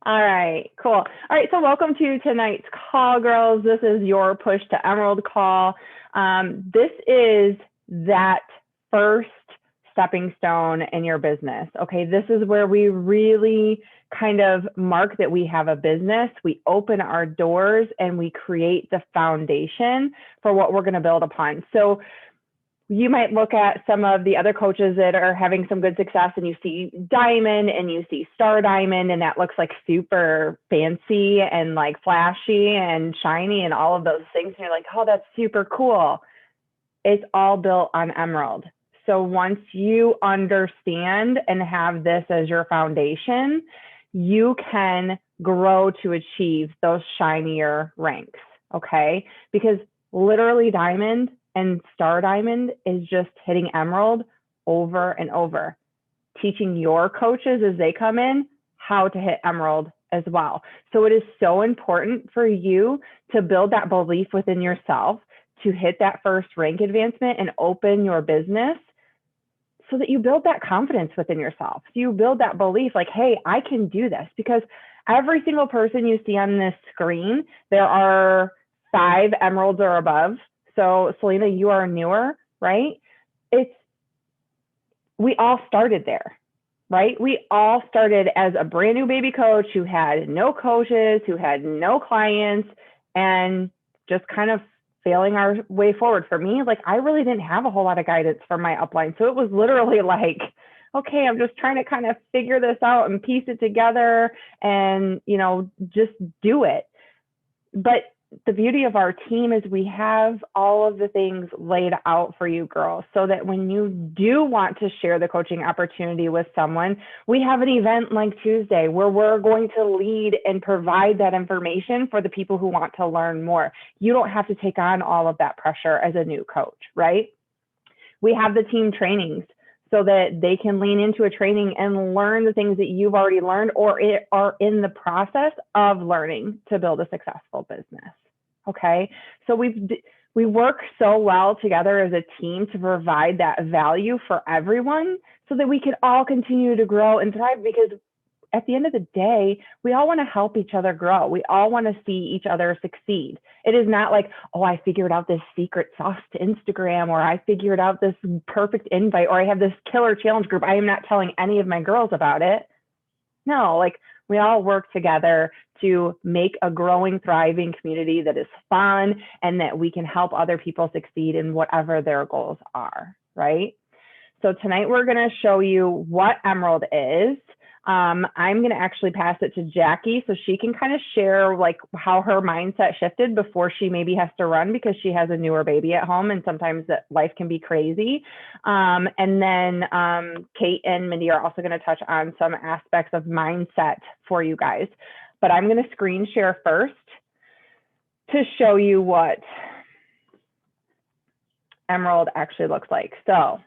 All right, cool. All right, so welcome to tonight's call, girls. This is your Push to Emerald call. This is that first stepping stone in your business. Okay, this is where we really kind of mark that we have a business. We open our doors and we create the foundation for what we're going to build upon. So you might look at some of the other coaches that are having some good success and you see diamond and you see star diamond and that looks like super fancy and like flashy and shiny and all of those things. And you're like, oh, that's super cool. It's all built on emerald. So once you understand and have this as your foundation, you can grow to achieve those shinier ranks. Okay. Because literally diamond and star diamond is just hitting emerald over and over, teaching your coaches as they come in how to hit emerald as well. So it is so important for you to build that belief within yourself to hit that first rank advancement and open your business so that you build that confidence within yourself. So you build that belief like, hey, I can do this, because every single person you see on this screen, there are 5 emeralds or above. So Selena, you are newer, right? We all started there, right? We all started as a brand new baby coach who had no coaches, who had no clients, and just kind of failing our way forward. For me, like, I really didn't have a whole lot of guidance from my upline. So it was literally like, okay, I'm just trying to kind of figure this out and piece it together and, just do it. But the beauty of our team is we have all of the things laid out for you girls, so that when you do want to share the coaching opportunity with someone, we have an event like Tuesday where we're going to lead and provide that information for the people who want to learn more. You don't have to take on all of that pressure as a new coach, right? We have the team trainings so that they can lean into a training and learn the things that you've already learned or are in the process of learning to build a successful business. Okay, so we work so well together as a team to provide that value for everyone so that we can all continue to grow and thrive, because at the end of the day, we all want to help each other grow. We all want to see each other succeed. It is not like, oh, I figured out this secret sauce to Instagram, or I figured out this perfect invite, or I have this killer challenge group. I am not telling any of my girls about it. No, like, we all work together to make a growing, thriving community that is fun and that we can help other people succeed in whatever their goals are, right? So tonight we're going to show you what emerald is. I'm going to actually pass it to Jackie so she can kind of share like how her mindset shifted before she maybe has to run, because she has a newer baby at home and sometimes that life can be crazy. And then Kate and Mindy are also going to touch on some aspects of mindset for you guys. But I'm going to screen share first to show you what emerald actually looks like. So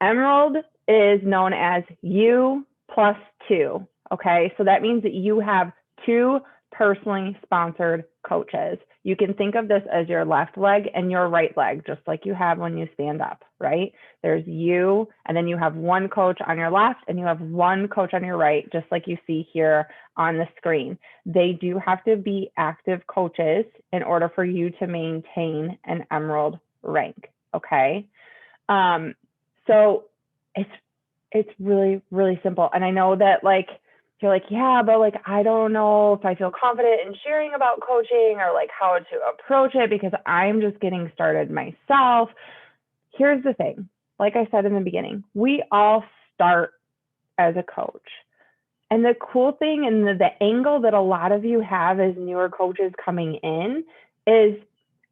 emerald is known as U plus 2. Okay, so that means that you have 2 personally sponsored coaches. You can think of this as your left leg and your right leg, just like you have when you stand up, right? There's you, and then you have 1 coach on your left and you have 1 coach on your right, just like you see here on the screen. They do have to be active coaches in order for you to maintain an emerald rank, okay? So it's really, really simple. And I know that like, you're like, yeah, but like, I don't know if I feel confident in sharing about coaching or like how to approach it because I'm just getting started myself. Here's the thing. Like I said in the beginning, we all start as a coach. And the cool thing and the angle that a lot of you have as newer coaches coming in is,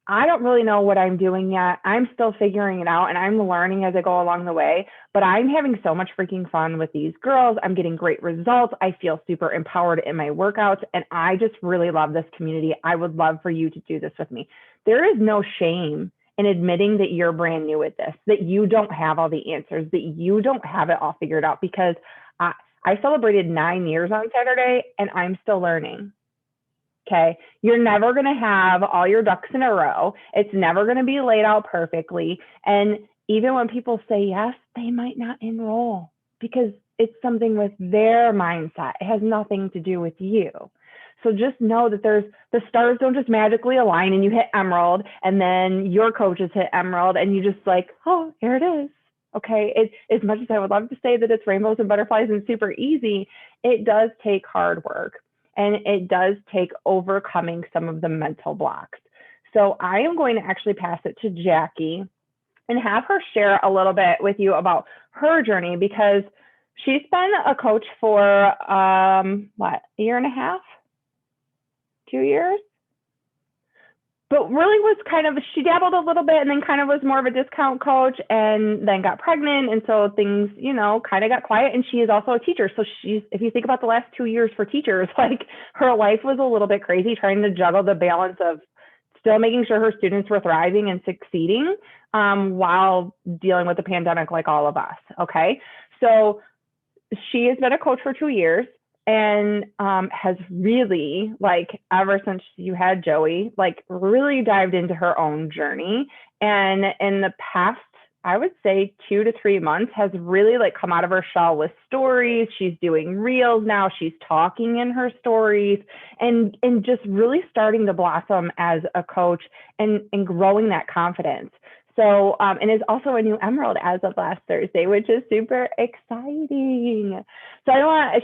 I don't really know what I'm doing yet. I'm still figuring it out and I'm learning as I go along the way, but I'm having so much freaking fun with these girls. I'm getting great results. I feel super empowered in my workouts and I just really love this community. I would love for you to do this with me. There is no shame in admitting that you're brand new at this, that you don't have all the answers, that you don't have it all figured out, because I celebrated 9 years on Saturday and I'm still learning. Okay, you're never going to have all your ducks in a row. It's never going to be laid out perfectly. And even when people say yes, they might not enroll because it's something with their mindset. It has nothing to do with you. So just know that the stars don't just magically align and you hit emerald and then your coaches hit emerald and you just like, oh, here it is. Okay. As much as I would love to say that it's rainbows and butterflies and super easy, it does take hard work and it does take overcoming some of the mental blocks. So I am going to actually pass it to Jackie and have her share a little bit with you about her journey, because she's been a coach for a year and a half, 2 years, but really was kind of, she dabbled a little bit and then kind of was more of a discount coach and then got pregnant. And so things, kind of got quiet. And she is also a teacher. So if you think about the last 2 years for teachers, like her life was a little bit crazy, trying to juggle the balance of still making sure her students were thriving and succeeding while dealing with the pandemic like all of us. Okay. So she has been a coach for 2 years and has really, like, ever since you had Joey, like really dived into her own journey. And in the past, I would say 2 to 3 months, has really like come out of her shell with stories. She's doing reels now. She's talking in her stories and just really starting to blossom as a coach and growing that confidence. So, and is also a new emerald as of last Thursday, which is super exciting. So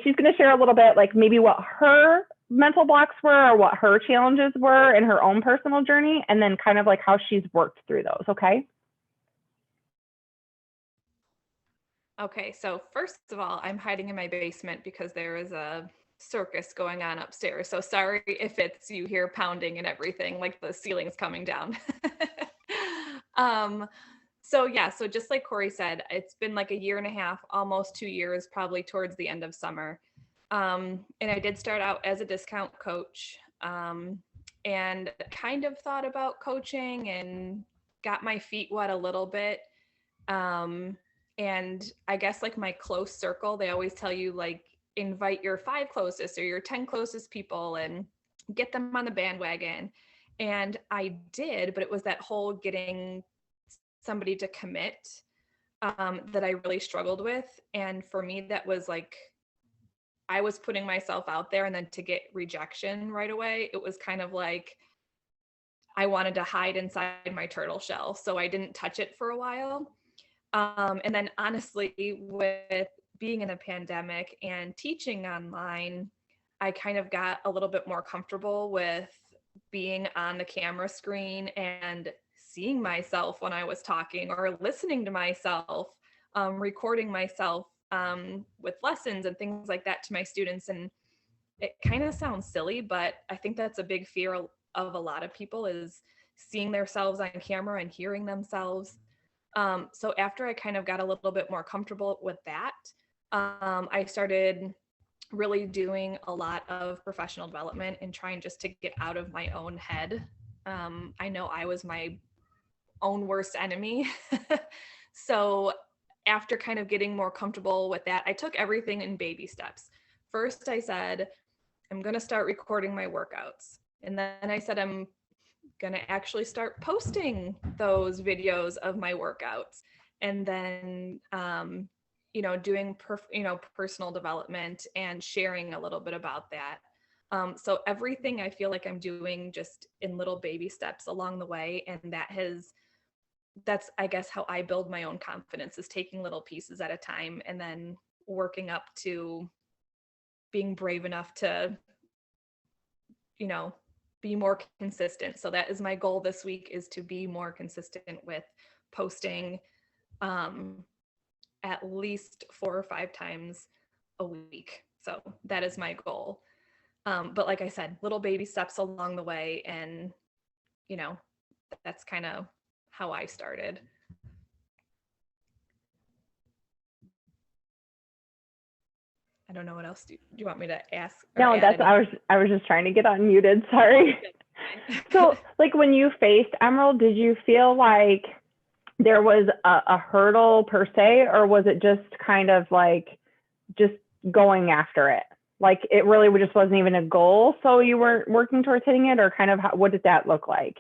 she's going to share a little bit, like maybe what her mental blocks were or what her challenges were in her own personal journey, and then kind of like how she's worked through those. Okay. Okay, so first of all, I'm hiding in my basement because there is a circus going on upstairs. So sorry if it's you hear pounding and everything, like the ceiling's coming down. So just like Corey said, it's been like a year and a half, almost 2 years, probably towards the end of summer. And I did start out as a discount coach, and kind of thought about coaching and got my feet wet a little bit. And I guess like my close circle, they always tell you like invite your 5 closest or your 10 closest people and get them on the bandwagon. And I did, but it was that whole getting somebody to commit that I really struggled with. And for me, that was like, I was putting myself out there and then to get rejection right away, it was kind of like, I wanted to hide inside my turtle shell. So I didn't touch it for a while. And then honestly, with being in a pandemic and teaching online, I kind of got a little bit more comfortable with being on the camera screen and seeing myself when I was talking or listening to myself, recording myself with lessons and things like that to my students. And it kind of sounds silly, but I think that's a big fear of a lot of people, is seeing themselves on camera and hearing themselves. So after I kind of got a little bit more comfortable with that, I started really doing a lot of professional development and trying just to get out of my own head. I know I was my own worst enemy. So after kind of getting more comfortable with that, I took everything in baby steps. First, I said, I'm going to start recording my workouts. And then I said, I'm going to actually start posting those videos of my workouts. And then, doing personal development and sharing a little bit about that. So everything I feel like I'm doing just in little baby steps along the way. And that's, I guess, how I build my own confidence, is taking little pieces at a time and then working up to being brave enough to, be more consistent. So that is my goal this week, is to be more consistent with posting at least 4 or 5 times a week. So that is my goal. But like I said, little baby steps along the way. And, that's kind of how I started. I don't know what else do you want me to ask? No, I was just trying to get unmuted. Sorry. So like when you faced Emerald, did you feel like there was a hurdle per se, or was it just kind of like just going after it? Like it really just wasn't even a goal, so you weren't working towards hitting it, or kind of what did that look like?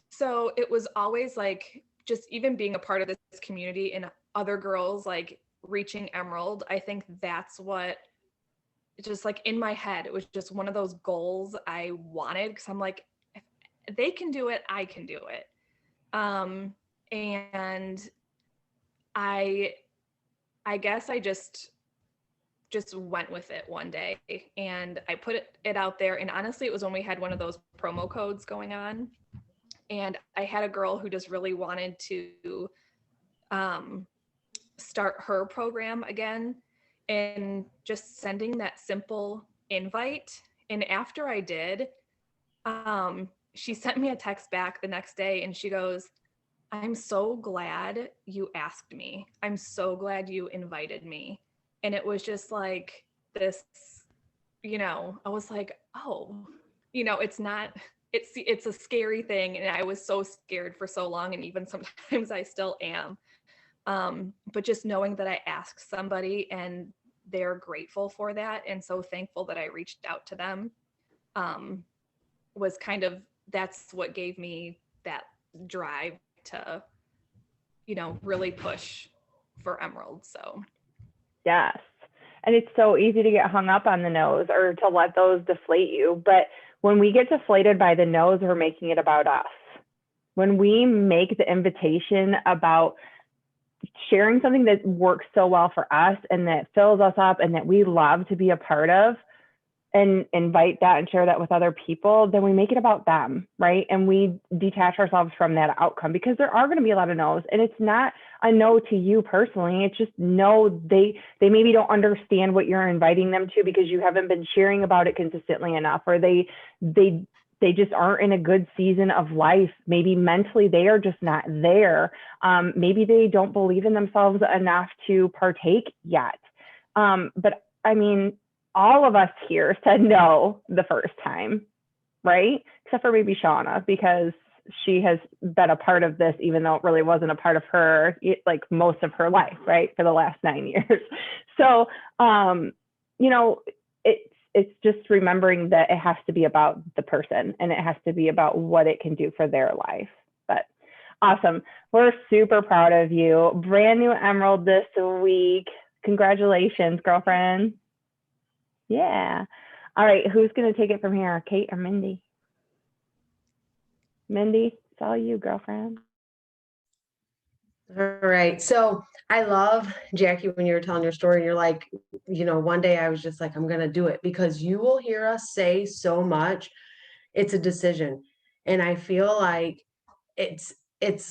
So it was always like, just even being a part of this community and other girls like reaching Emerald. I think that's what, just like in my head, it was just one of those goals I wanted, because I'm like, if they can do it, I can do it. And I guess I just went with it one day, and I put it out there. And honestly, it was when we had one of those promo codes going on, and I had a girl who just really wanted to start her program again, and just sending that simple invite. And after I did, she sent me a text back the next day, and she goes, "I'm so glad you asked me. I'm so glad you invited me." And it was just like this, I was like, oh, it's a scary thing. And I was so scared for so long. And even sometimes I still am. But just knowing that I asked somebody and they're grateful for that, and so thankful that I reached out to them, was that's what gave me that drive to, really push for Emerald. So Yes. And it's so easy to get hung up on the no's or to let those deflate you. But when we get deflated by the no's, we're making it about us. When we make the invitation about sharing something that works so well for us and that fills us up and that we love to be a part of, and invite that and share that with other people, then we make it about them, right? And we detach ourselves from that outcome, because there are going to be a lot of no's, and it's not a no to you personally. It's just no, they maybe don't understand what you're inviting them to because you haven't been sharing about it consistently enough, or they just aren't in a good season of life. Maybe mentally they are just not there. Maybe they don't believe in themselves enough to partake yet. But I mean, all of us here said no the first time, right? Except for maybe Shauna, because she has been a part of this, even though it really wasn't a part of her, like most of her life, right? For the last 9 years. So, it's just remembering that it has to be about the person, and it has to be about what it can do for their life. But awesome. We're super proud of you. Brand new Emerald this week. Congratulations, girlfriend. Yeah. All right. Who's going to take it from here? Kate or Mindy? Mindy, it's all you, girlfriend. All right. So I love, Jackie, when you were telling your story, you're like, one day I was just like, I'm going to do it, because you will hear us say so much. It's a decision. And I feel like it's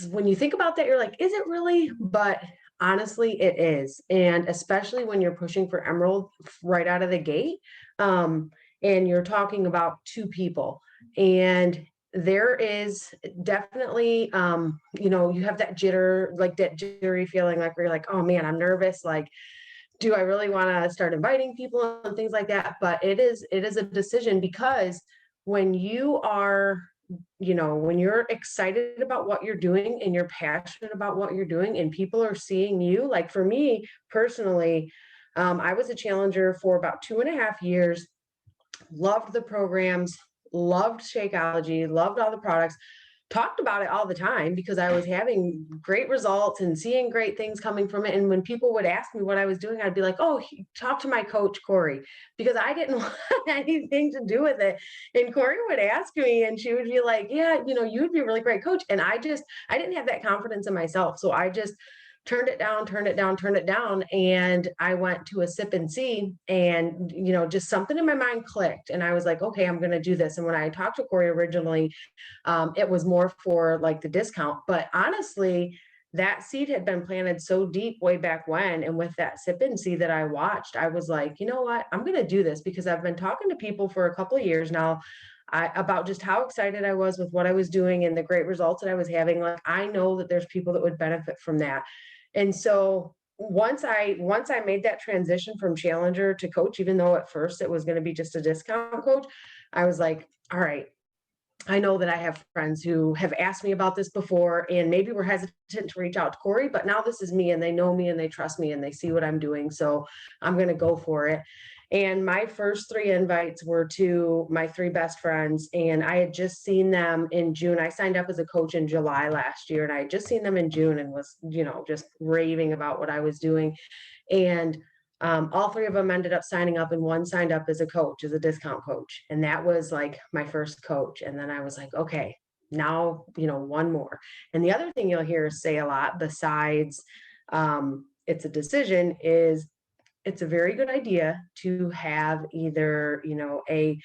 when you think about that, you're like, is it really? But honestly, it is. And especially when you're pushing for Emerald right out of the gate, and you're talking about two people, and there is definitely, you have that that jittery feeling, like where you're like, oh man, I'm nervous. Like, do I really want to start inviting people and things like that? But it is a decision, because when you are, when you're excited about what you're doing and you're passionate about what you're doing and people are seeing you, like for me personally, I was a challenger for about 2.5 years, loved the programs, loved Shakeology, loved all the products, talked about it all the time because I was having great results and seeing great things coming from it. And when people would ask me what I was doing, I'd be like, oh, talk to my coach, Corey, because I didn't want anything to do with it. And Corey would ask me and she would be like, yeah, you would be a really great coach. And I didn't have that confidence in myself. So I just turned it down. And I went to a sip and see, and, just something in my mind clicked. And I was like, okay, I'm going to do this. And when I talked to Corey originally, it was more for like the discount. But honestly, that seed had been planted so deep way back when. And with that sip and see that I watched, I was like, you know what, I'm going to do this, because I've been talking to people for a couple of years now about just how excited I was with what I was doing and the great results that I was having. Like, I know that there's people that would benefit from that. And so once I made that transition from challenger to coach, even though at first it was going to be just a discount coach, I was like, all right, I know that I have friends who have asked me about this before and maybe were hesitant to reach out to Corey, but now this is me and they know me and they trust me and they see what I'm doing. So I'm going to go for it. And my first 3 invites were to my 3 best friends, and I had just seen them in June. I signed up as a coach in July last year, and I had just seen them in June and was, just raving about what I was doing. And all 3 of them ended up signing up, and one signed up as a coach, as a discount coach. And that was like my first coach. And then I was like, okay, now, one more. And the other thing you'll hear us say a lot, besides it's a decision, is it's a very good idea to have either, a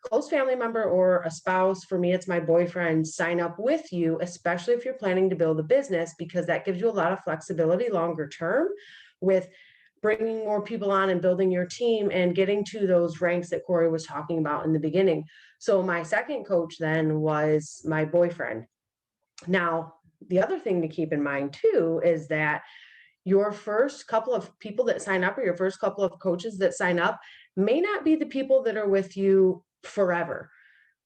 close family member or a spouse. For me, it's my boyfriend, sign up with you, especially if you're planning to build a business, because that gives you a lot of flexibility longer term with bringing more people on and building your team and getting to those ranks that Corey was talking about in the beginning. So my second coach then was my boyfriend. Now, the other thing to keep in mind too is that your first couple of people that sign up, or your first couple of coaches that sign up, may not be the people that are with you forever.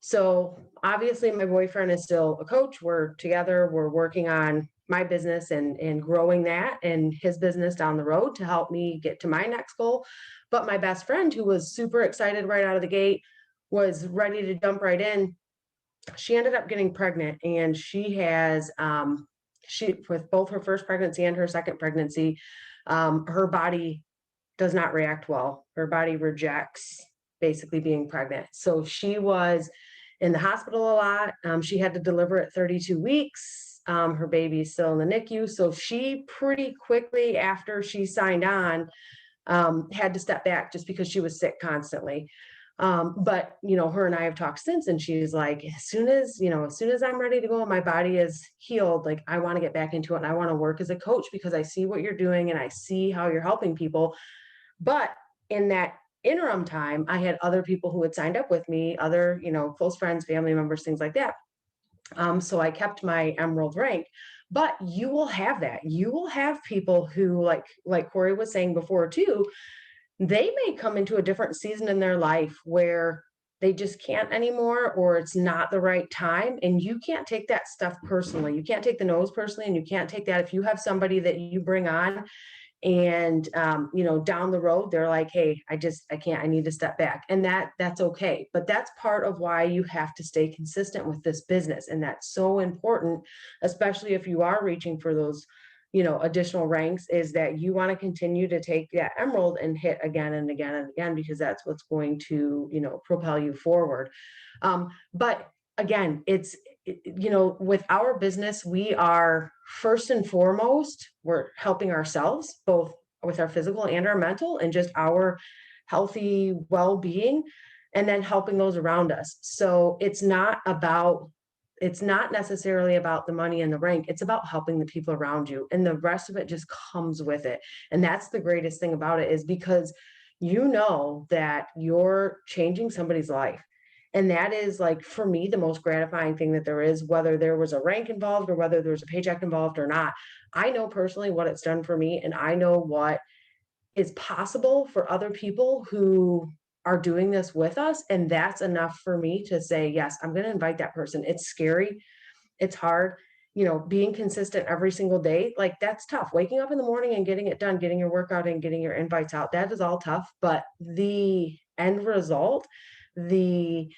So obviously my boyfriend is still a coach. We're together, we're working on my business and growing that and his business down the road to help me get to my next goal. But my best friend, who was super excited right out of the gate, was ready to jump right in. She ended up getting pregnant, and she has, with both her first pregnancy and her second pregnancy, her body does not react well. Her body rejects basically being pregnant. So she was in the hospital a lot. She had to deliver at 32 weeks. Her baby's still in the NICU. So she pretty quickly after she signed on, had to step back just because she was sick constantly. But her and I have talked since, and she's like, as soon as I'm ready to go and my body is healed, like I want to get back into it and I want to work as a coach because I see what you're doing and I see how you're helping people. But in that interim time, I had other people who had signed up with me, other, close friends, family members, things like that. So I kept my emerald rank. But you will have that. You will have people who, like Corey was saying before too, they may come into a different season in their life where they just can't anymore, or it's not the right time. And you can't take that stuff personally. You can't take the no's personally, and you can't take that if you have somebody that you bring on and down the road they're like, hey, I can't, I need to step back. And that's okay. But that's part of why you have to stay consistent with this business. And that's so important, especially if you are reaching for those additional ranks, is that you want to continue to take that emerald and hit again and again and again, because that's what's going to propel you forward. But again, it's with our business, we are first and foremost, we're helping ourselves, both with our physical and our mental, and just our healthy well-being, and then helping those around us. So it's not necessarily about the money and the rank. It's about helping the people around you, and the rest of it just comes with it. And that's the greatest thing about it, is because that you're changing somebody's life. And that is, like, for me, the most gratifying thing that there is, whether there was a rank involved or whether there was a paycheck involved or not. I know personally what it's done for me, and I know what is possible for other people who are doing this with us. And that's enough for me to say, yes, I'm going to invite that person. It's scary. It's hard. Being consistent every single day, like, that's tough. Waking up in the morning and getting it done, getting your workout in, getting your invites out, that is all tough. But the end result, the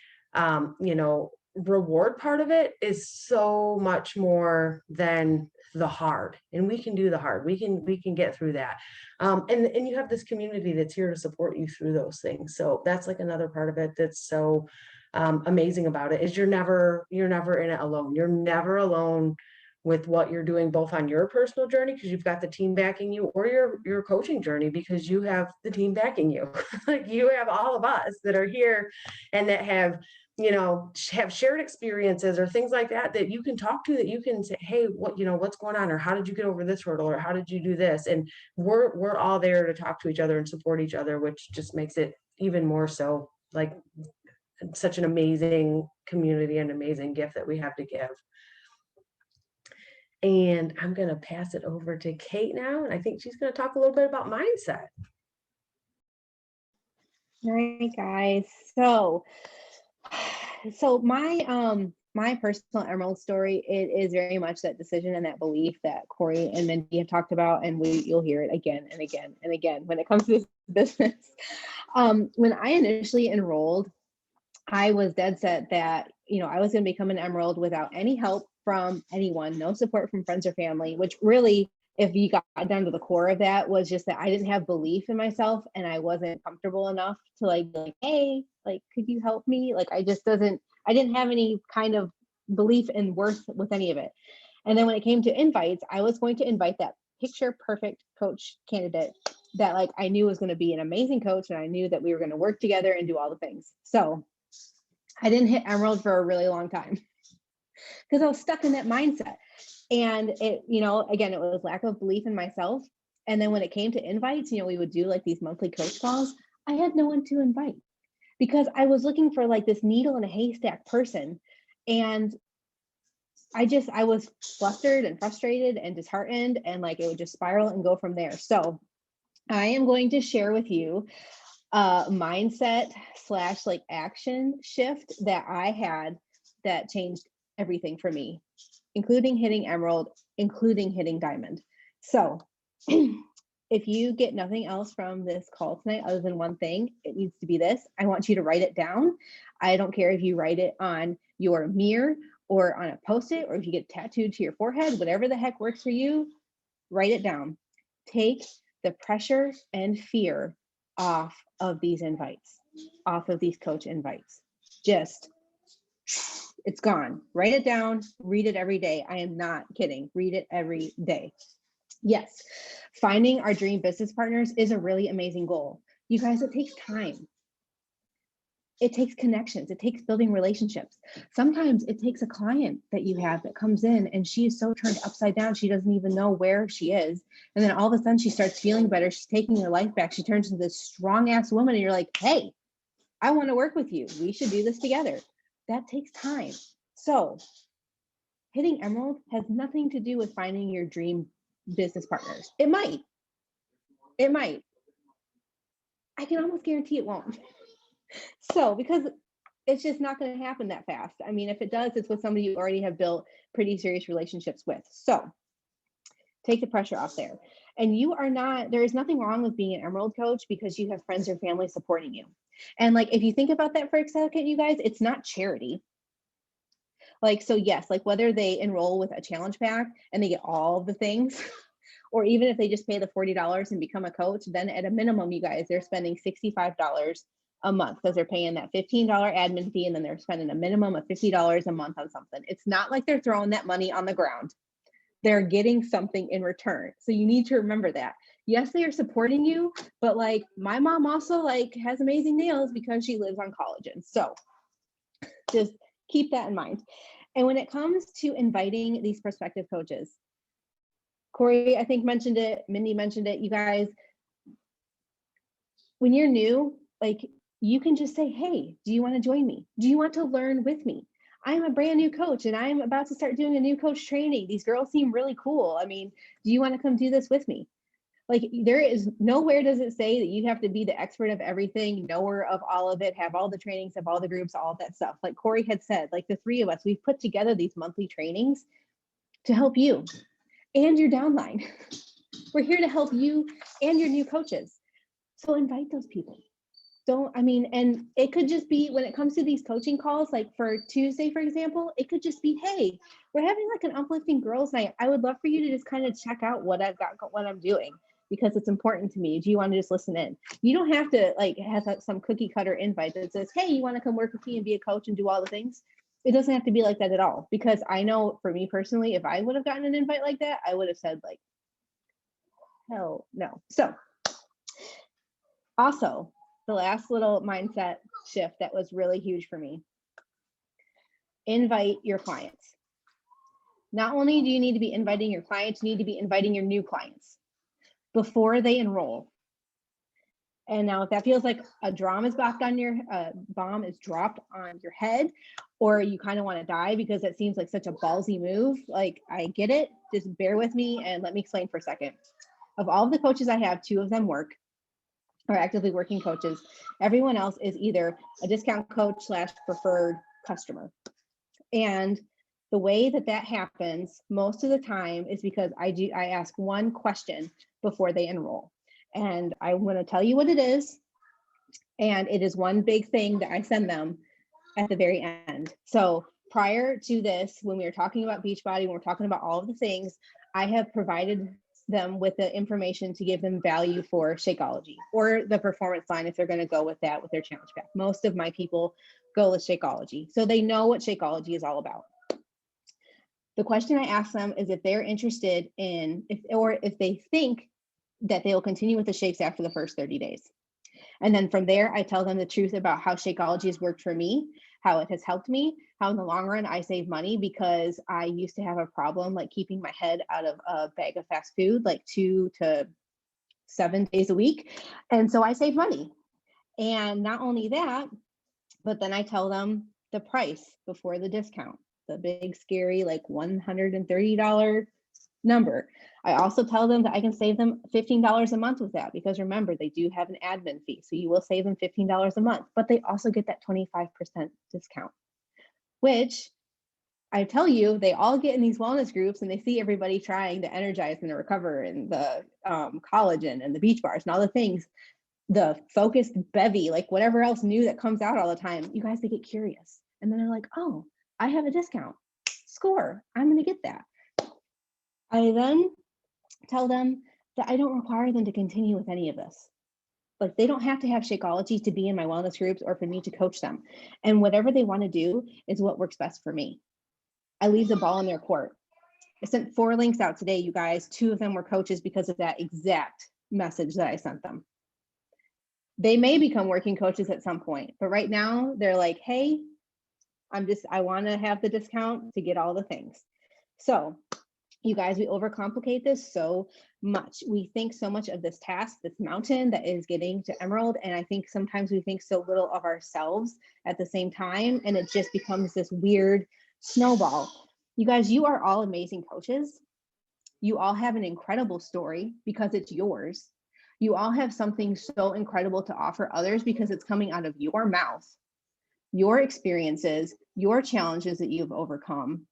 reward part of it is so much more than the hard. And we can do the hard. We can get through that. And you have this community that's here to support you through those things. So that's like another part of it that's so amazing about it, is you're never in it alone. You're never alone with what you're doing, both on your personal journey, because you've got the team backing you, or your coaching journey, because you have the team backing you. Like, you have all of us that are here and that have shared experiences or things like that you can talk to, that you can say, hey, what's going on, or how did you get over this hurdle, or how did you do this? And we're all there to talk to each other and support each other, which just makes it even more so, like, such an amazing community and amazing gift that we have to give. And I'm going to pass it over to Kate now, and I think she's going to talk a little bit about mindset. All right, guys. So my personal emerald story, it is very much that decision and that belief that Corey and Mindy have talked about, and you'll hear it again and again and again when it comes to this business. When I initially enrolled, I was dead set that, I was going to become an Emerald without any help from anyone, no support from friends or family, which really, if you got down to the core of that, was just that I didn't have belief in myself and I wasn't comfortable enough to like, be like, hey, like, could you help me? Like, I didn't have any kind of belief in worth with any of it. And then when it came to invites, I was going to invite that picture perfect coach candidate that like I knew was going to be an amazing coach, and I knew that we were going to work together and do all the things. So I didn't hit Emerald for a really long time because I was stuck in that mindset. And it, again, it was lack of belief in myself. And then when it came to invites, we would do like these monthly coach calls. I had no one to invite because I was looking for like this needle in a haystack person. And I was flustered and frustrated and disheartened, and like it would just spiral and go from there. So I am going to share with you a mindset / like action shift that I had that changed everything for me, including hitting Emerald, including hitting Diamond. So if you get nothing else from this call tonight other than one thing, it needs to be this. I want you to write it down. I don't care if you write it on your mirror or on a Post-it, or if you get tattooed to your forehead, whatever the heck works for you, write it down. Take the pressure and fear off of these invites, off of these coach invites. Just, it's gone. Write it down, read it every day. I am not kidding. Read it every day. Yes, finding our dream business partners is a really amazing goal. You guys, it takes time. It takes connections. It takes building relationships. Sometimes it takes a client that you have that comes in and she is so turned upside down, she doesn't even know where she is. And then all of a sudden she starts feeling better. She's taking her life back. She turns into this strong ass woman and you're like, hey, I want to work with you. We should do this together. That takes time. So hitting Emerald has nothing to do with finding your dream business partners. It might. I can almost guarantee it won't. So, because it's just not going to happen that fast. I mean, if it does, it's with somebody you already have built pretty serious relationships with. So take the pressure off there. And there is nothing wrong with being an Emerald coach because you have friends or family supporting you. And like, if you think about that for a second, you guys, it's not charity. Like, so yes, like whether they enroll with a challenge pack and they get all the things, or even if they just pay the $40 and become a coach, then at a minimum, you guys, they're spending $65 a month because they're paying that $15 admin fee, and then they're spending a minimum of $50 a month on something. It's not like they're throwing that money on the ground. They're getting something in return. So you need to remember that. Yes, they are supporting you, but like my mom also like has amazing nails because she lives on collagen. So just keep that in mind. And when it comes to inviting these prospective coaches, Corey, I think mentioned it, Mindy mentioned it, you guys, when you're new, like you can just say, hey, do you want to join me? Do you want to learn with me? I'm a brand new coach and I'm about to start doing a new coach training. These girls seem really cool. I mean, do you want to come do this with me? Like there is nowhere does it say that you have to be the expert of everything, knower of all of it, have all the trainings, have all the groups, all of that stuff. Like Corey had said, like the three of us, we've put together these monthly trainings to help you and your downline. We're here to help you and your new coaches. So invite those people. And it could just be when it comes to these coaching calls, like for Tuesday, for example, it could just be, hey, we're having like an uplifting girls night. I would love for you to just kind of check out what I've got, what I'm doing, because it's important to me. Do you want to just listen in? You don't have to like have some cookie cutter invite that says, hey, you want to come work with me and be a coach and do all the things? It doesn't have to be like that at all. Because I know for me personally, if I would have gotten an invite like that, I would have said like, hell no. So also, the last little mindset shift that was really huge for me. Invite your clients. Not only do you need to be inviting your clients, you need to be inviting your new clients before they enroll. And now if that feels like a bomb is dropped on your head, or you kind of want to die because it seems like such a ballsy move, like I get it, just bear with me and let me explain for a second. Of all of the coaches I have, 2 of them are actively working coaches. Everyone else is either a discount coach / preferred customer. And the way that happens most of the time is because I ask one question before they enroll. And I'm going to tell you what it is. And it is one big thing that I send them at the very end. So prior to this, when we were talking about Beachbody, when we're talking about all of the things, I have provided them with the information to give them value for Shakeology or the performance line if they're going to go with that with their challenge pack. Most of my people go with Shakeology. So they know what Shakeology is all about. The question I ask them is if they're interested in, if they think that they will continue with the shakes after the first 30 days. And then from there, I tell them the truth about how Shakeology has worked for me, how it has helped me, how in the long run I save money because I used to have a problem like keeping my head out of a bag of fast food like 2 to 7 days a week. And so I save money. And not only that, but then I tell them the price before the discount, the big scary like $130 number. I also tell them that I can save them $15 a month with that because remember, they do have an admin fee. So you will save them $15 a month, but they also get that 25% discount, which I tell you, they all get in these wellness groups and they see everybody trying the Energize and the Recover and the collagen and the beach bars and all the things, the focused bevy, like whatever else new that comes out all the time. You guys, they get curious. And then they're like, oh, I have a discount. Score. I'm going to get that. I then tell them that I don't require them to continue with any of this. Like they don't have to have Shakeology to be in my wellness groups or for me to coach them. And whatever they want to do is what works best for me. I leave the ball in their court. I sent 4 links out today, you guys. 2 of them were coaches because of that exact message that I sent them. They may become working coaches at some point, but right now they're like, hey, I want to have the discount to get all the things. So you guys, we overcomplicate this so much. We think so much of this task, this mountain that is getting to Emerald. And I think sometimes we think so little of ourselves at the same time. And it just becomes this weird snowball. You guys, you are all amazing coaches. You all have an incredible story because it's yours. You all have something so incredible to offer others because it's coming out of your mouth, your experiences, your challenges that you've overcome,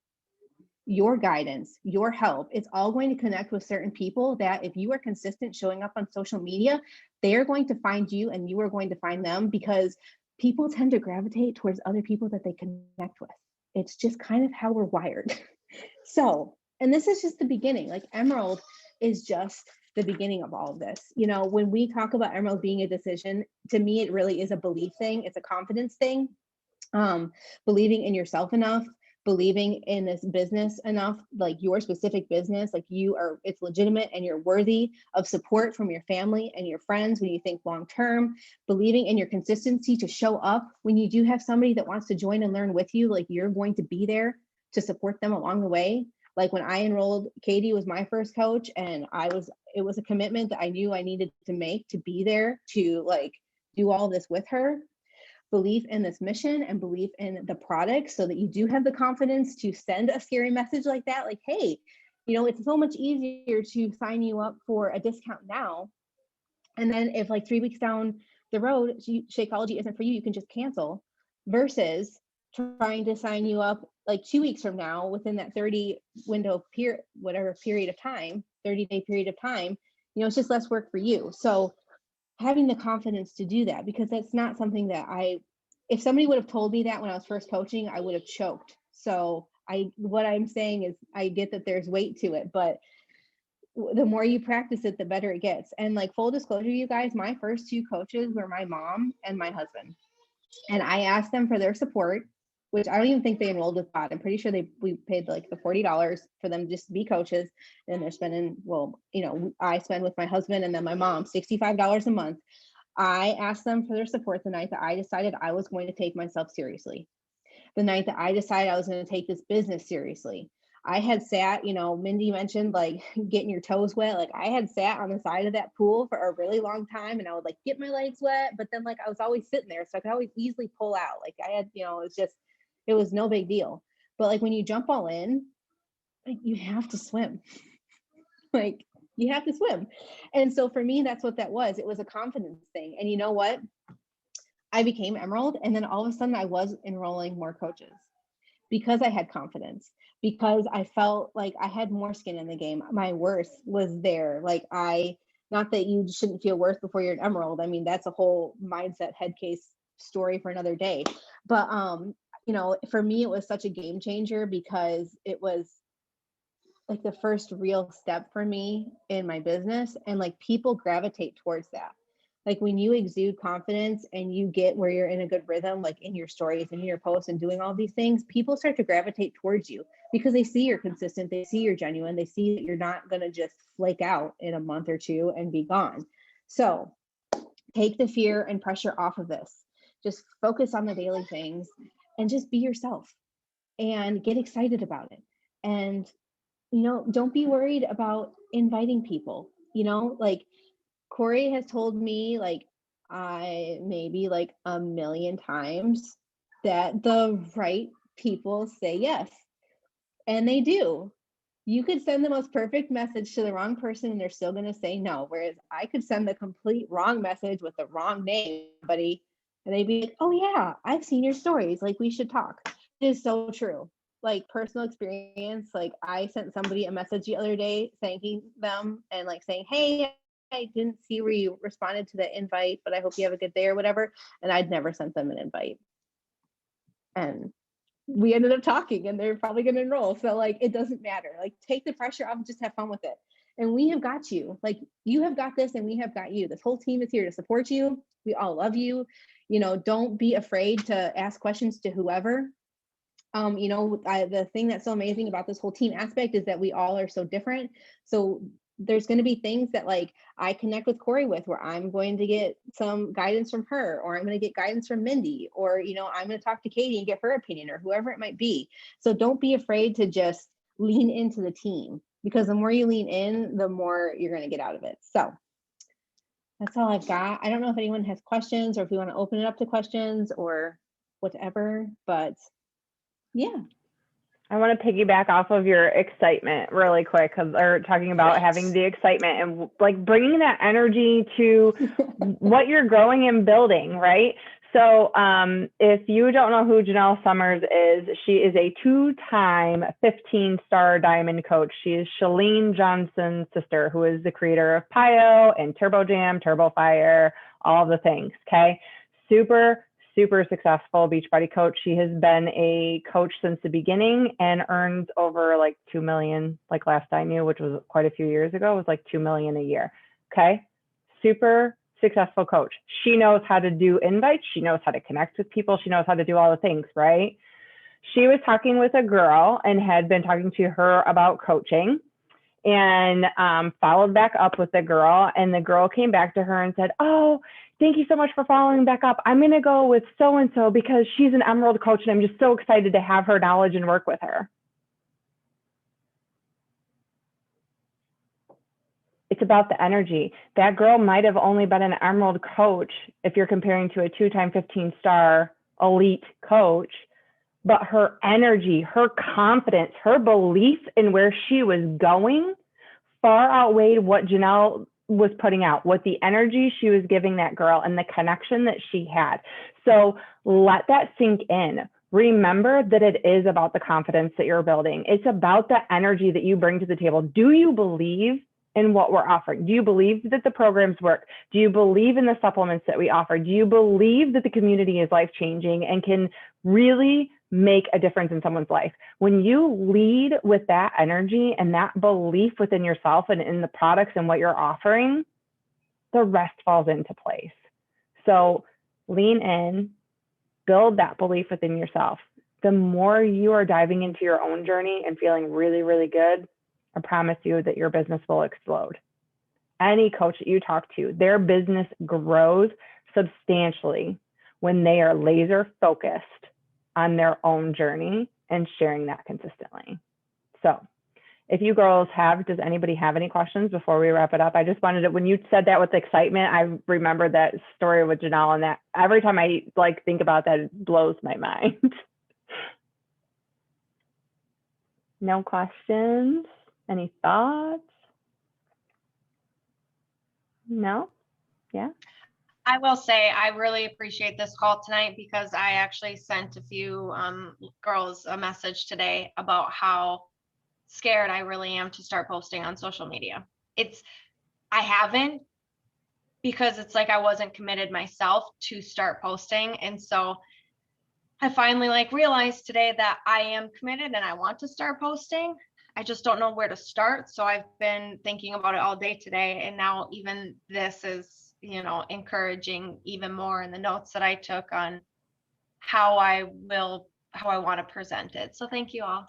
your guidance, your help. It's all going to connect with certain people that if you are consistent showing up on social media, they are going to find you and you are going to find them because people tend to gravitate towards other people that they connect with. It's just kind of how we're wired. So, and this is just the beginning. Like Emerald is just the beginning of all of this. You know, when we talk about Emerald being a decision, to me, it really is a belief thing. It's a confidence thing. Believing in yourself enough, believing in this business enough, like your specific business, like it's legitimate and you're worthy of support from your family and your friends when you think long-term, believing in your consistency to show up when you do have somebody that wants to join and learn with you, like you're going to be there to support them along the way. Like when I enrolled, Katie was my first coach and it was a commitment that I knew I needed to make to be there to like do all this with her. Belief in this mission and belief in the product so that you do have the confidence to send a scary message like that. Like, hey, you know, it's so much easier to sign you up for a discount now. And then if like 3 weeks down the road, Shakeology isn't for you, you can just cancel versus trying to sign you up like 2 weeks from now within that 30 window period, whatever period of time, 30-day period of time, you know, it's just less work for you. So having the confidence to do that, because that's not something that if somebody would have told me that when I was first coaching, I would have choked. So what I'm saying is I get that there's weight to it, but the more you practice it, the better it gets. And like full disclosure, you guys, my first 2 coaches were my mom and my husband. And I asked them for their support, which I don't even think they enrolled with Pod. I'm pretty sure we paid like the $40 for them just to be coaches. And they're spending, well, you know, I spend with my husband and then my mom $65 a month. I asked them for their support the night that I decided I was going to take myself seriously. The night that I decided I was going to take this business seriously. I had sat, you know, Mindy mentioned like getting your toes wet. Like I had sat on the side of that pool for a really long time and I would like get my legs wet, but then like I was always sitting there. So I could always easily pull out. Like I had, you know, it was no big deal. But like when you jump all in, like you have to swim. Like you have to swim. And so for me, that's what that was. It was a confidence thing. And you know what? I became Emerald. And then all of a sudden I was enrolling more coaches because I had confidence, because I felt like I had more skin in the game. My worth was there. Like I Not that you shouldn't feel worth before you're an emerald. I mean, that's a whole mindset head case story for another day. But you know, for me, it was such a game changer because it was like the first real step for me in my business, and like people gravitate towards that. Like when you exude confidence and you get where you're in a good rhythm, like in your stories and in your posts and doing all these things, people start to gravitate towards you because they see you're consistent, they see you're genuine, they see that you're not going to just flake out in a month or two and be gone. So take the fear and pressure off of this. Just focus on the daily things and just be yourself and get excited about it. And you know, don't be worried about inviting people. You know, like Corey has told me, like, I maybe like a million times that the right people say yes. And they do. You could send the most perfect message to the wrong person and they're still going to say no. Whereas I could send the complete wrong message with the wrong name, buddy, and they'd be like, oh, yeah, I've seen your stories. Like, we should talk. It is so true. Like, personal experience. Like, I sent somebody a message the other day thanking them and like saying, hey, I didn't see where you responded to the invite, but I hope you have a good day or whatever. And I'd never sent them an invite. And we ended up talking and they're probably going to enroll. So like, it doesn't matter. Like, take the pressure off and just have fun with it. And we have got you. Like, you have got this and we have got you. This whole team is here to support you. We all love you. You know, don't be afraid to ask questions to whoever. You know, the thing that's so amazing about this whole team aspect is that we all are so different. So there's going to be things that like I connect with Corey with, where I'm going to get some guidance from her, or I'm going to get guidance from Mindy, or, you know, I'm going to talk to Katie and get her opinion, or whoever it might be. So don't be afraid to just lean into the team, because the more you lean in, the more you're going to get out of it. So that's all I've got. I don't know if anyone has questions or if we want to open it up to questions or whatever, but yeah. I want to piggyback off of your excitement really quick, because they're talking about having the excitement and like bringing that energy to what you're growing and building, right? So if you don't know who Janelle Summers is, she is a 2-time 15-star diamond coach. She is Shalene Johnson's sister, who is the creator of PIO and Turbo Jam, Turbo Fire, all the things, okay? Super successful Beachbody coach. She has been a coach since the beginning and earns over like 2 million, like last I knew, which was quite a few years ago, it was like 2 million a year. Okay. Super successful coach. She knows how to do invites. She knows how to connect with people. She knows how to do all the things, right? She was talking with a girl and had been talking to her about coaching, and followed back up with the girl, and the girl came back to her and said, oh, thank you so much for following back up. I'm going to go with so-and-so because she's an Emerald coach and I'm just so excited to have her knowledge and work with her. It's about the energy. That girl might have only been an Emerald coach if you're comparing to a 2-time 15-star elite coach, but her energy, her confidence, her belief in where she was going far outweighed what Janelle was putting out, what the energy she was giving that girl and the connection that she had. So let that sink in. Remember that it is about the confidence that you're building. It's about the energy that you bring to the table. Do you believe in what we're offering? Do you believe that the programs work? Do you believe in the supplements that we offer? Do you believe that the community is life-changing and can really make a difference in someone's life? When you lead with that energy and that belief within yourself and in the products and what you're offering, the rest falls into place. So lean in, build that belief within yourself. The more you are diving into your own journey and feeling really, really good, I promise you that your business will explode. Any coach that you talk to, their business grows substantially when they are laser focused on their own journey and sharing that consistently. So if you girls does anybody have any questions before we wrap it up? I just wanted to, when you said that with excitement, I remembered that story with Janelle, and that every time I like think about that, it blows my mind. No questions? Any thoughts? No? Yeah? I will say I really appreciate this call tonight, because I actually sent a few girls a message today about how scared I really am to start posting on social media. I haven't, because it's like I wasn't committed myself to start posting. And so I finally like realized today that I am committed and I want to start posting. I just don't know where to start. So I've been thinking about it all day today. And now even this is, you know, encouraging even more in the notes that I took on how I want to present it. So thank you all.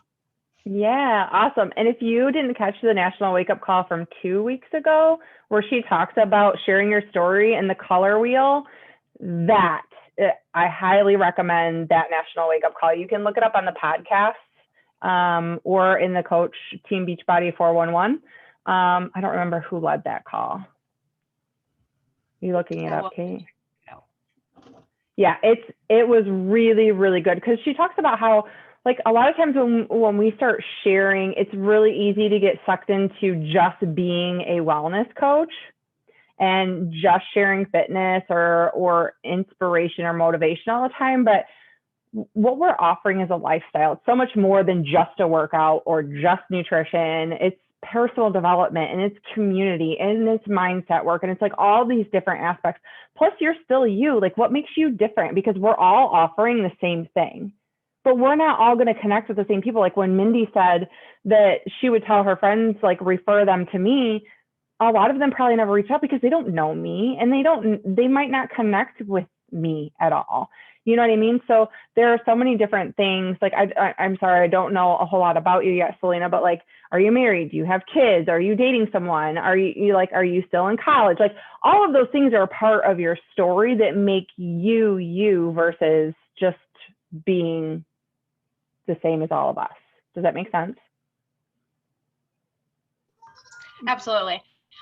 Yeah, awesome. And if you didn't catch the National Wake Up Call from 2 weeks ago, where she talks about sharing your story and the color wheel, I highly recommend that National Wake Up Call. You can look it up on the podcast or in the Coach Team Beachbody 411. I don't remember who led that call. Are you looking it up, Kate? No. Yeah, it was really, really good, because she talks about how, like, a lot of times when we start sharing, it's really easy to get sucked into just being a wellness coach and just sharing fitness or inspiration or motivation all the time. But what we're offering is a lifestyle. It's so much more than just a workout or just nutrition. It's personal development, and it's community, and it's mindset work, and it's like all these different aspects. Plus, you're still you. Like, what makes you different? Because we're all offering the same thing, but we're not all going to connect with the same people. Like when Mindy said that she would tell her friends, like, refer them to me, a lot of them probably never reach out because they don't know me, and they might not connect with me at all. You know what I mean? So there are so many different things. Like, I'm sorry, I don't know a whole lot about you yet, Selena, but like, are you married? Do you have kids? Are you dating someone? Are you still in college? Like, all of those things are a part of your story that make you you versus just being the same as all of us. Does that make sense? Absolutely.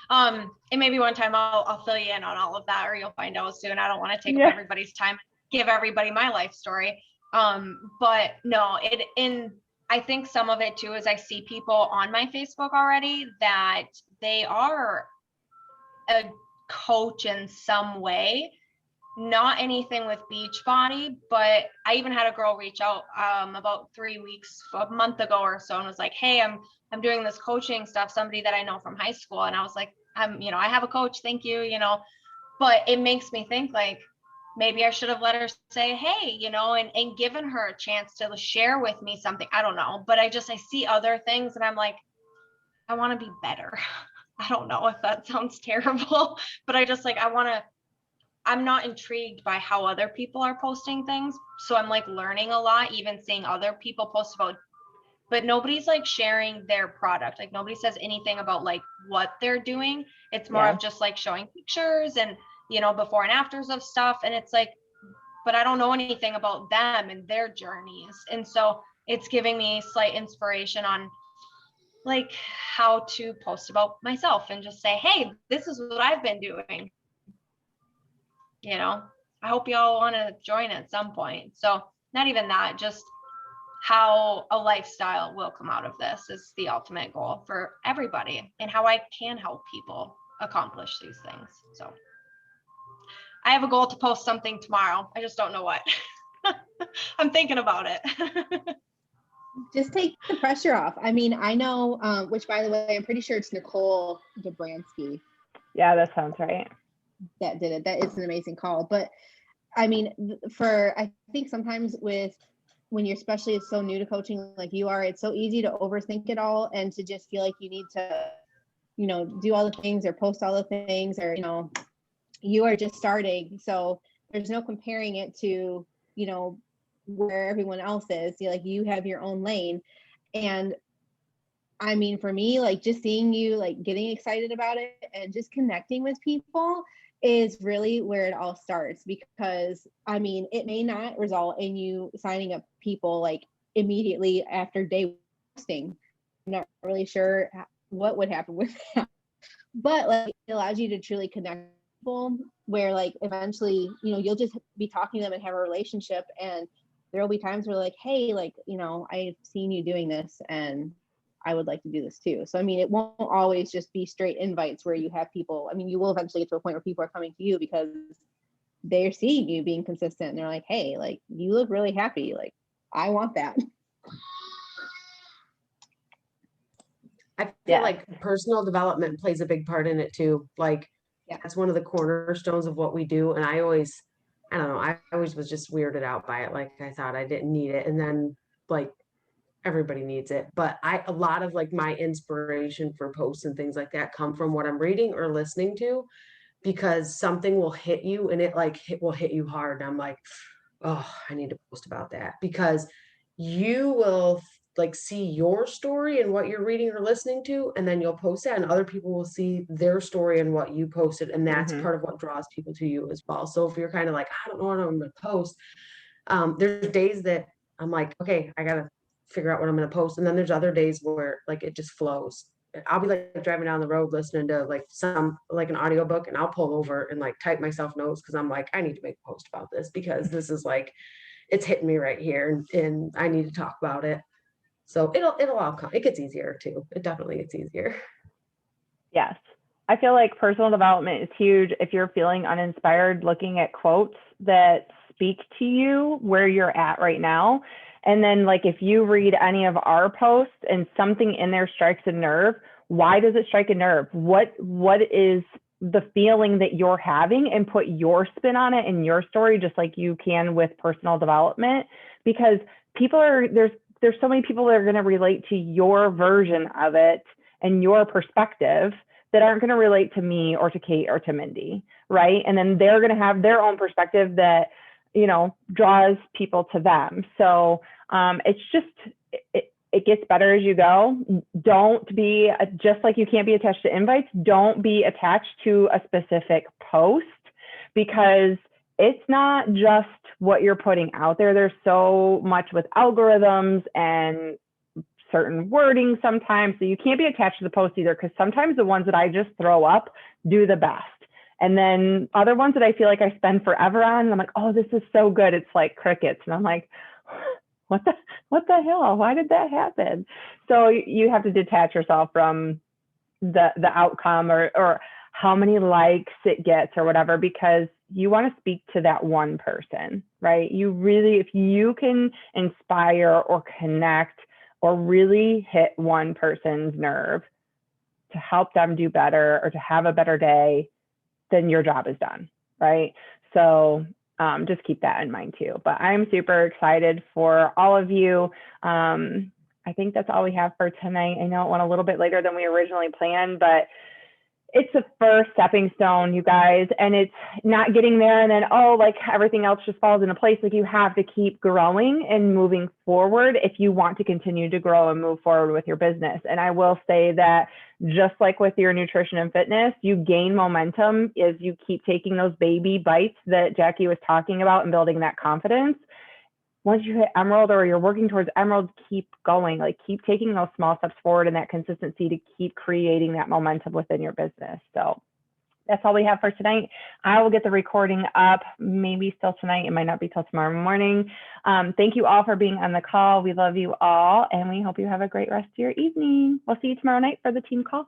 And maybe one time I'll fill you in on all of that, or you'll find out soon. I don't want to take up everybody's time, give everybody my life story. But no, I think some of it too is I see people on my Facebook already that they are a coach in some way, not anything with Beachbody, but I even had a girl reach out about 3 weeks, a month ago or so, and was like, hey, I'm doing this coaching stuff, somebody that I know from high school. And I was like, I have a coach, thank you, but it makes me think, like, maybe I should have let her say, hey, and given her a chance to share with me something. I don't know, but I see other things and I'm like, I want to be better. I don't know if that sounds terrible, but I'm not intrigued by how other people are posting things. So I'm like learning a lot, even seeing other people post about, but nobody's like sharing their product. Like nobody says anything about like what they're doing. It's more of just like showing pictures and, before and afters of stuff. And it's like, but I don't know anything about them and their journeys. And so it's giving me slight inspiration on like how to post about myself and just say, hey, this is what I've been doing. I hope y'all want to join at some point. So not even that, just how a lifestyle will come out of this is the ultimate goal for everybody, and how I can help people accomplish these things. So I have a goal to post something tomorrow. I just don't know what. I'm thinking about it. Just take the pressure off. I mean, I know, which by the way, I'm pretty sure it's Nicole Dobransky. Yeah, that sounds right. That did it. That is an amazing call. But I mean, I think sometimes when you're especially so new to coaching like you are, it's so easy to overthink it all and to just feel like you need to, do all the things or post all the things, or, you are just starting. So there's no comparing it to, where everyone else is. You have your own lane. And I mean, for me, like just seeing you like getting excited about it and just connecting with people is really where it all starts, because I mean, it may not result in you signing up people like immediately after day posting. I'm not really sure what would happen with that, but like it allows you to truly connect with people where like eventually, you'll just be talking to them and have a relationship, and there will be times where like, hey, like, I've seen you doing this and I would like to do this too. So, I mean, it won't always just be straight invites where you have people. I mean, you will eventually get to a point where people are coming to you because they're seeing you being consistent and they're like, hey, like you look really happy. Like, I want that. I feel Yeah. like personal development plays a big part in it too. Like Yeah. that's one of the cornerstones of what we do. And I don't know, I always was just weirded out by it. Like I thought I didn't need it. And then like everybody needs it. But a lot of like my inspiration for posts and things like that come from what I'm reading or listening to, because something will hit you and it like will hit you hard. And I'm like, oh, I need to post about that, because you will like see your story and what you're reading or listening to, and then you'll post that and other people will see their story and what you posted, and that's Mhm. part of what draws people to you as well. So if you're kind of like, I don't know what I'm going to post, there's days that I'm like, okay, I gotta figure out what I'm going to post, and then there's other days where like it just flows. I'll be like driving down the road listening to like an audiobook, and I'll pull over and like type myself notes because I'm like, I need to make a post about this because this is like, it's hitting me right here, and I need to talk about it. So it'll all come. It gets easier too. It definitely gets easier. Yes. I feel like personal development is huge. If you're feeling uninspired, looking at quotes that speak to you where you're at right now. And then like if you read any of our posts and something in there strikes a nerve, why does it strike a nerve? What is the feeling that you're having, and put your spin on it in your story, just like you can with personal development, because there's so many people that are going to relate to your version of it and your perspective that aren't going to relate to me or to Kate or to Mindy, right? And then they're going to have their own perspective that, draws people to them. So it's just, it gets better as you go. Don't be, just like you can't be attached to invites, don't be attached to a specific post, because it's not just what you're putting out there. There's so much with algorithms and certain wording sometimes, so you can't be attached to the post either, because sometimes the ones that I just throw up do the best. And then other ones that I feel like I spend forever on, and I'm like, oh, this is so good. It's like crickets. And I'm like, what the hell? Why did that happen? So you have to detach yourself from the outcome or how many likes it gets or whatever, because you want to speak to that one person, right? You really, if you can inspire or connect or really hit one person's nerve to help them do better or to have a better day, then your job is done, right? So just keep that in mind too. But I'm super excited for all of you. I think that's all we have for tonight. I know it went a little bit later than we originally planned, but it's the first stepping stone, you guys, and it's not getting there and then, like everything else just falls into place. Like you have to keep growing and moving forward if you want to continue to grow and move forward with your business. And I will say that just like with your nutrition and fitness, you gain momentum as you keep taking those baby bites that Jackie was talking about and building that confidence. Once you hit Emerald or you're working towards Emerald, keep going, like keep taking those small steps forward and that consistency to keep creating that momentum within your business. So that's all we have for tonight. I will get the recording up, maybe still tonight. It might not be till tomorrow morning. Thank you all for being on the call. We love you all, and we hope you have a great rest of your evening. We'll see you tomorrow night for the team call.